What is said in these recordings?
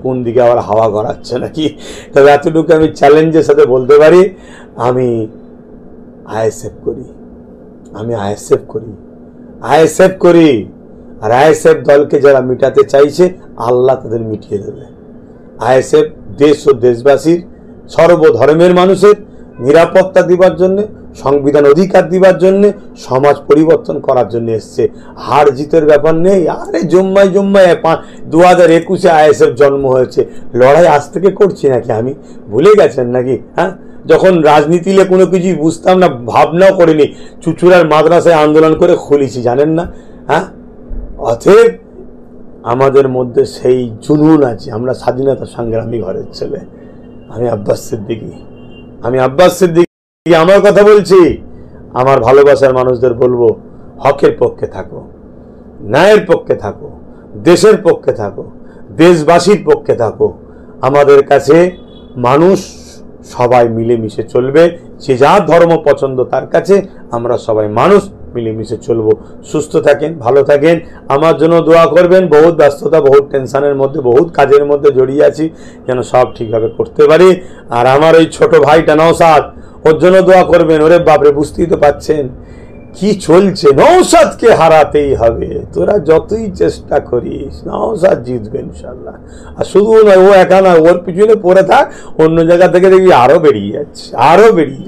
কোন দিকে আবার হাওয়া গড়াচ্ছে নাকি। তবে এতটুকু আমি চ্যালেঞ্জের সাথে বলতে পারি, আমি আইএসএফ করি, আইএসএফ করি। আর আইএসএফ দলকে যারা মিটাতে চাইছে আল্লাহ তাদের মিটিয়ে দেবে। আইএসএফ দেশ ও দেশবাসীর সর্বধর্মের মানুষের নিরাপত্তা দিবার জন্য, সংবিধান অধিকার দিবার জন্য, সমাজ পরিবর্তন করার জন্য এসছে। হার জিতের ব্যাপার নেই। আরে জম্মায় 2021-এ আইএসএফ জন্ম হয়েছে, লড়াই আজ থেকে করছি নাকি আমি, ভুলে গেছেন নাকি? হ্যাঁ, যখন রাজনীতিলে কোনো কিছুই বুঝতাম না, ভাবনাও করিনি, চুচুড়ার মাদ্রাসায় আন্দোলন করে খুলেছি, জানেন না? হ্যাঁ, অতএব আমাদের মধ্যে সেই জুনুন আছে। আমরা স্বাধীনতা সংগ্রামী ঘরের ছেলে। আমি আব্বাস সিদ্দিকী, আমার কথা বলছি। আমার ভালোবাসার মানুষদের বলবো, হকের পক্ষে থাকো, ন্যায়ের পক্ষে থাকো, দেশের পক্ষে থাকো, দেশবাসীর পক্ষে থাকো। আমাদের কাছে মানুষ সবাই মিলেমিশে চলবে। যে যার ধর্ম পছন্দ তার কাছে, আমরা সবাই মানুষ মিলেমিশে চলবো। সুস্থ থাকেন, ভালো থাকেন, আমার জন্য দোয়া করবেন। বহুত ব্যস্ততা, বহুত টেনশনের মধ্যে, বহুত কাজের মধ্যে জড়িয়ে আছি, যেন সব ঠিকভাবে করতে পারি। আর আমার ওই ছোট ভাইটা নওশাদ, ওর জন্য দোয়া করবেন। ওরে বাপরে, বুঝতেই তো পাচ্ছেন কি চলছে। নওশাদকে হারাতেই হবে, তোরা যতই চেষ্টা করিস, নওশাদ জিতবে ইনশাল্লাহ। আর শুধু নয়, ও একা নয়, ওর পিছনে পড়ে থাক, অন্য জায়গা থেকে দেখবি আরো বেরিয়ে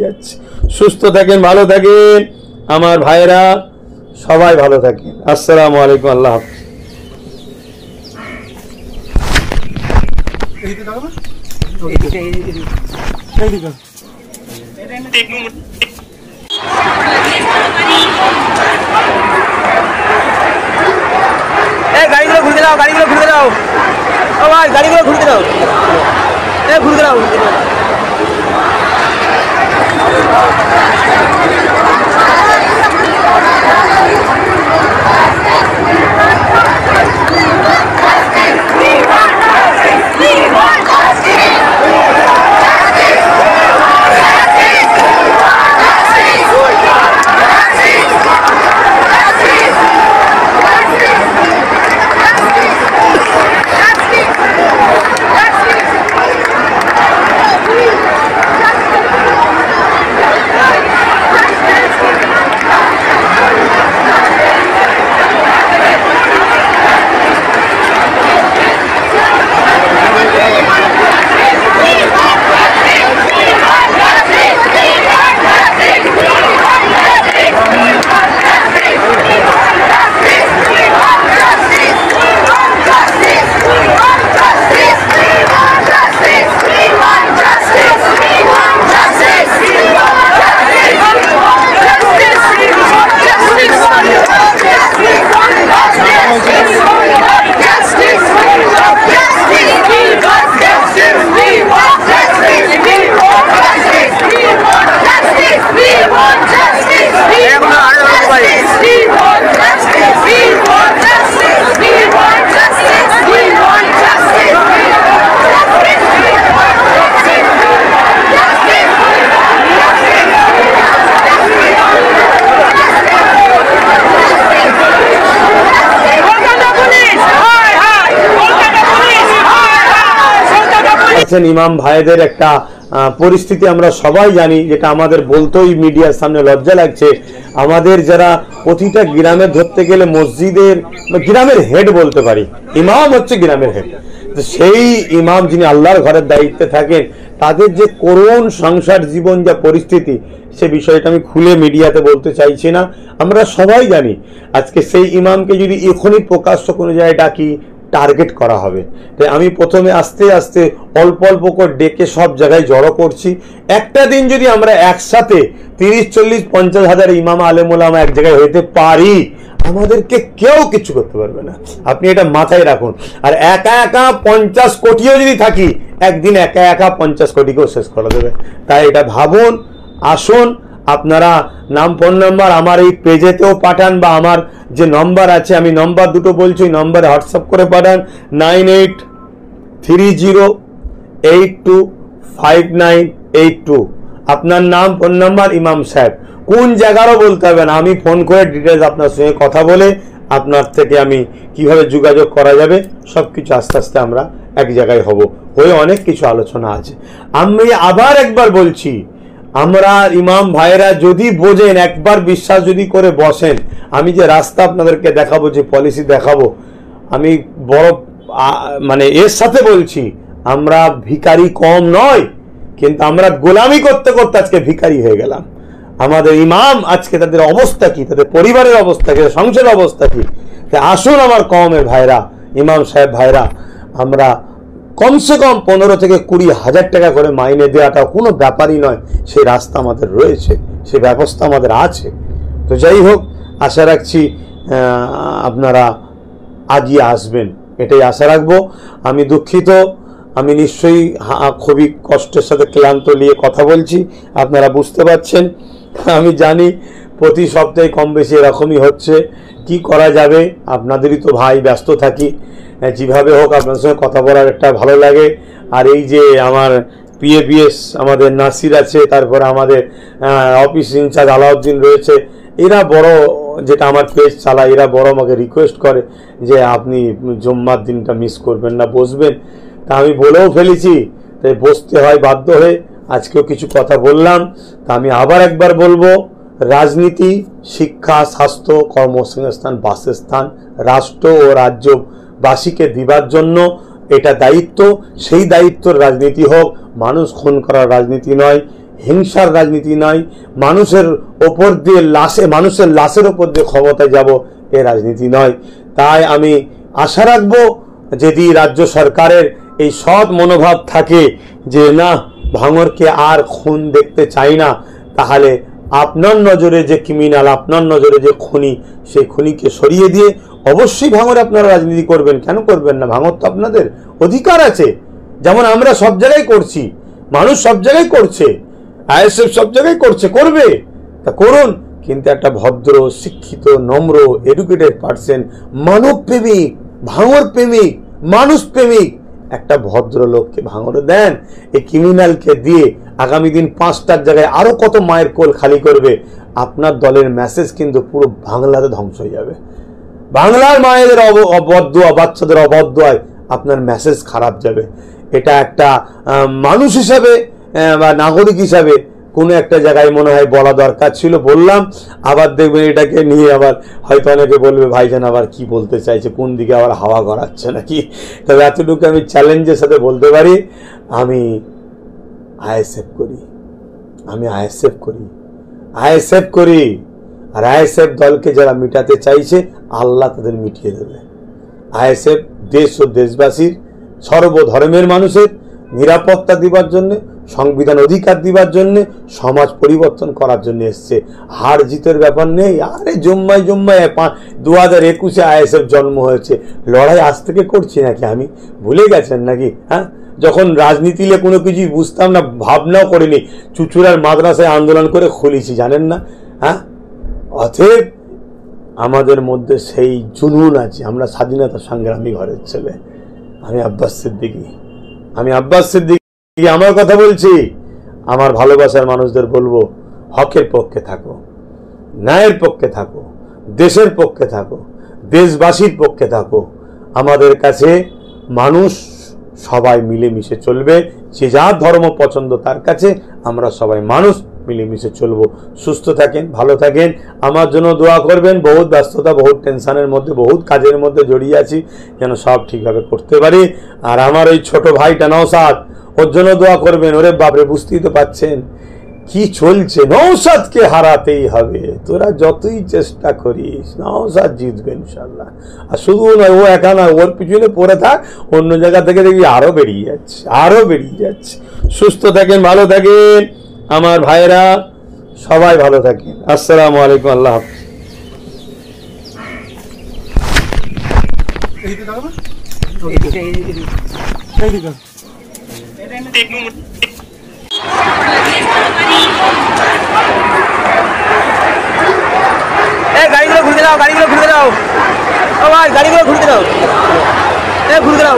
যাচ্ছে। সুস্থ থাকেন, ভালো থাকেন আমার ভাইয়েরা, সবাই ভালো থাকেন। আসসালামু আলাইকুম, আল্লাহ হাফেজ। গাড়িগুলো ঘুরতে দাও, ও ভাই, গাড়িগুলো ঘুরতে দাও, ঘুরতে দাও। ইমাম ভাইদের একটা পরিস্থিতি আমরা সবাই জানি, যেটা আমাদের বলতেই মিডিয়ার সামনে লজ্জা লাগছে। আমাদের যারা প্রতিটা গ্রামে ধরতে গেলে মসজিদের গ্রামের হেড বলতে পারি, ইমাম হচ্ছে গ্রামের হেড। সেই ইমাম যিনি আল্লাহর ঘরের দায়িত্বে থাকেন, তাদের যে করুণ সংসার জীবন, যা পরিস্থিতি, সে বিষয়টা আমি খুলে মিডিয়াতে বলতে চাইছি না, আমরা সবাই জানি। আজকে সেই ইমামকে যদি এখনই প্রকাশ্য কোনো জায়গায় ডাকি, টার্গেট করা হবে। তাই আমি প্রথমে আস্তে আস্তে অল্প অল্প করে ডেকে সব জায়গায় জড়ো করছি। একটা দিন যদি আমরা একসাথে 30, 40, 50 হাজার ইমাম আলেম ওলামা এক জায়গায় হইতে পারি, আমাদেরকে কেউ কিছু করতে পারবে না। আপনি এটা মাথায় রাখুন। আর একা একা 50 কোটিও যদি থাকি, একদিন একা একা 50 কোটিকেও শেষ করে দেবে। তাই এটা ভাবুন। আসুন, আপনারা নাম, ফোন নাম্বার আমার এই পেজেতেও পাঠান, বা আমার যে নম্বর আছে, আমি নম্বর দুটো বলছি, ওই নম্বরে হোয়াটসঅ্যাপ করে পাঠান। 9830825982। আপনার নাম, ফোন নাম্বার, ইমাম সাহেব, কোন জায়গারও বলতে হবে না, আমি ফোন করে ডিটেলস আপনার সঙ্গে কথা বলে আপনার থেকে আমি কিভাবে যোগাযোগ করা যাবে সব কিছু আস্তে আস্তে আমরা এক জায়গায় হব, হয়ে অনেক কিছু আলোচনা আছে। আমি আবার একবার বলছি, আমরা ইমাম ভাইরা যদি বোঝেন, একবার বিশ্বাস যদি করে বসেন, আমি যে রাস্তা আপনাদেরকে দেখাবো, যে পলিসি দেখাবো, আমি বড় মানে এর সাথে বলছি, আমরা ভিখারি কম নয়, কিন্তু আমরা গোলামি করতে করতে আজকে ভিখারি হয়ে গেলাম। আমাদের ইমাম আজকে তাদের অবস্থা কি, তাদের পরিবারের অবস্থা কি, সংসারের অবস্থা কি। আসুন আমার কওমের ভাইরা, ইমাম সাহেব ভাইরা, আমরা কমসে কম 15 থেকে 20 হাজার টাকা করে মাইনে দেওয়াটা কোনো ব্যাপারই নয়, সেই রাস্তা আমাদের রয়েছে, সেই ব্যবস্থা আমাদের আছে। তো যাই হোক, আশা রাখছি আপনারা আজই আসবেন, এটাই আশা রাখবো। আমি দুঃখিত, আমি নিশ্চয়ই খুবই কষ্টের সাথে ক্লান্ত নিয়ে কথা বলছি, আপনারা বুঝতে পারছেন। আমি জানি প্রতি সপ্তাহে কম বেশি এরকমই হচ্ছে, কি করা যাবে, আপনাদেরই তো ভাই, ব্যস্ত থাকি, যেভাবে হোক আপনার সঙ্গে কথা বলার একটা ভালো লাগে। আর এই যে আমার পিএপিএস আমাদের নাসির আছে, তারপরে আমাদের অফিস ইনচার্জ আলাউদ্দিন রয়েছে, এরা বড়, যেটা আমার পেজ চালায়, এরা বড় আমাকে রিকোয়েস্ট করে যে আপনি জুম্মার দিনটা মিস করবেন না, বসবেন। তা আমি বলেও ফেলেছি, তাই বসতে হয় বাধ্য হয়ে, আজকেও কিছু কথা বললাম। তা আমি আবার একবার বলবো, রাজনীতি, শিক্ষা, স্বাস্থ্য, কর্মসংস্থান, বাসস্থান, রাষ্ট্র ও রাজ্যবাসীকে দিবার জন্য এটা দায়িত্ব। সেই দায়িত্বর রাজনীতি হোক, মানুষ খুন করার রাজনীতি নয়, হিংসার রাজনীতি নয়, মানুষের ওপর দিয়ে মানুষের লাশের ওপর দিয়ে ক্ষমতায় যাব, এ রাজনীতি নয়। তাই আমি আশা রাখবো, যদি রাজ্য সরকারের এই সৎ মনোভাব থাকে যে না, ভাঙরকে আর খুন দেখতে চাই না, তাহলে আপনার নজরে যে ক্রিমিনাল, আপনার নজরে যে খুনি, সেই খুনিকে সরিয়ে দিয়ে অবশ্যই ভাঙরে আপনারা রাজনীতি করবেন। কেন করবেন না? ভাঙর তো আপনাদের অধিকার আছে, যেমন আমরা সব জায়গায় করছি, মানুষ সব জায়গায় করছে, আইএসএফ সব জায়গায় করছে, করবে, তা করুন। কিন্তু একটা ভদ্র, শিক্ষিত, নম্র, এডুকেটেড পার্সন, মানব প্রেমিক, ভাঙর প্রেমিক, মানুষ প্রেমিক একটা ভদ্র লোককে ভাঙরে দেন। এই ক্রিমিনালকে দিয়ে আগামী দিন 5টার জায়গায় আরো কত মায়ের কোল খালি করবে। আপনার দলের মেসেজ কিন্তু পুরো বাংলাতে ধ্বংস হয়ে যাবে। বাংলার মায়েদের অবদুয়া, বাচ্চাদের অবদুয়ায় আপনার মেসেজ খারাপ যাবে। এটা একটা মানুষ হিসাবে বা নাগরিক হিসাবে কোনো একটা জায়গায় মনে হয় বলা দরকার ছিল, বললাম। আবার দেখবেন এটাকে নিয়ে আবার হয়তো অনেকে বলবে ভাইজান আবার কি বলতে চাইছে, কোন দিকে আবার হাওয়া গড়াচ্ছে নাকি। তবে এতটুকু আমি চ্যালেঞ্জের সাথে বলতে পারি, আমি আইএসএফ করি, আমি আইএসএফ করি, আইএসএফ করি। আর আইএসএফ দলকে যারা মিটাতে চাইছে, আল্লাহ তাদের মিটিয়ে দেবে। আইএসএফ দেশ ও দেশবাসীর, সর্বধর্মের মানুষের নিরাপত্তা দিবার জন্য, সংবিধান অধিকার দিবার জন্য, সমাজ পরিবর্তন করার জন্য এসছে। হার জিতের ব্যাপার নেই। আরে জম্মায় 2021-এ আইএসএফ জন্ম হয়েছে, লড়াই আজ থেকে করছি নাকি আমি, ভুলে গেছেন নাকি? হ্যাঁ, যখন রাজনীতিলে কোনো কিছুই বুঝতাম না, ভাবনাও করিনি, চুচুড়ার মাদ্রাসায় আন্দোলন করে খুলেছি, জানেন না? হ্যাঁ, অতএব আমাদের মধ্যে সেই জুনুন আছে। আমরা স্বাধীনতা সংগ্রামী ঘরের ছেলে। আমি আব্বাস সিদ্দিকী, আমার কথা বলছি। আমার ভালোবাসার মানুষদের বলবো, হকের পক্ষে থাকো, ন্যায়ের পক্ষে থাকো, দেশের পক্ষে থাকো, দেশবাসীর পক্ষে থাকো। আমাদের কাছে মানুষ সবাই মিলেমিশে চলবে, যে যার ধর্ম পছন্দ তার কাছে, আমরা সবাই মানুষ মিলেমিশে চলবো। সুস্থ থাকেন, ভালো থাকেন, আমার জন্য দোয়া করবেন। বহুত ব্যস্ততা, বহুত টেনশনের মধ্যে, বহুত কাজের মধ্যে জড়িয়ে আছি, যেন সব ঠিকভাবে করতে পারি। আর আমার ওই ছোট ভাইটা নওশাদ, ওর জন্য দোয়া করবেন। ওরে বাপরে, বুঝতেই তো পাচ্ছেন কি চলছে। নওশাদকে হারাতেই হবে, তোরা যতই চেষ্টা করিস, নওশাদ জিতবে ইনশাল্লাহ। আর শুধু নয়, ও একা নয়, ওর পিছনে পড়ে থাক, অন্য জায়গা থেকে দেখবি আরো বেরিয়ে যাচ্ছে, আরো বেরিয়ে যাচ্ছে। সুস্থ থাকেন, ভালো থাকেন আমার ভাইরা, সবাই ভালো থাকেন। আসসালামু আলাইকুম, আল্লাহ হাফেজ। গাড়িগুলো ঘুরতে দাও, গাড়িগুলো ঘুরতে দাও, ও ভাই গাড়িগুলো ঘুরতে দাও, ঘুরতে দাও।